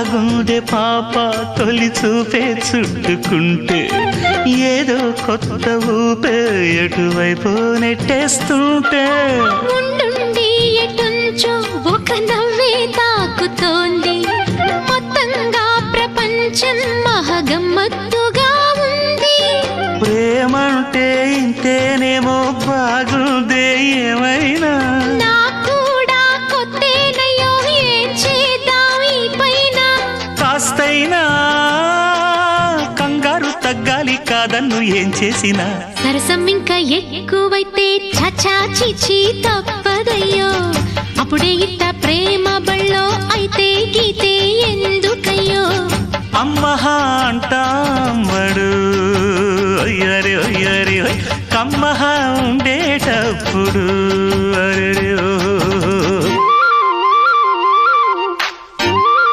గుండె పాప తొలి చూపే చుట్టుకుంటే ఏదో కొత్త ఊపే ఎటువైపు నెట్టేస్తుంటే ఉండుండి ఎటుంచో ఒక నవ్వే తాకుతోంది మొత్తంగా ప్రపంచం మహగమ్మత్తుగా ఉంది ప్రేమంటే ఇంతేనేమో బాగుందే ఏమైనా కాస్తైనా కంగారు తగ్గాలి కాదన్ను ఏం చేసినా సరసం ఇంకా ఎక్కువైతే చచా చిచి తప్పదయ్యో అప్పుడే ఇట్ట ప్రేమ బళ్ళో అయితే గీతే ఎందుకయ్యో అమ్మహా అంటామడు అయ్యరే అయ్యరే కమ్మహా ఉండేటప్పుడు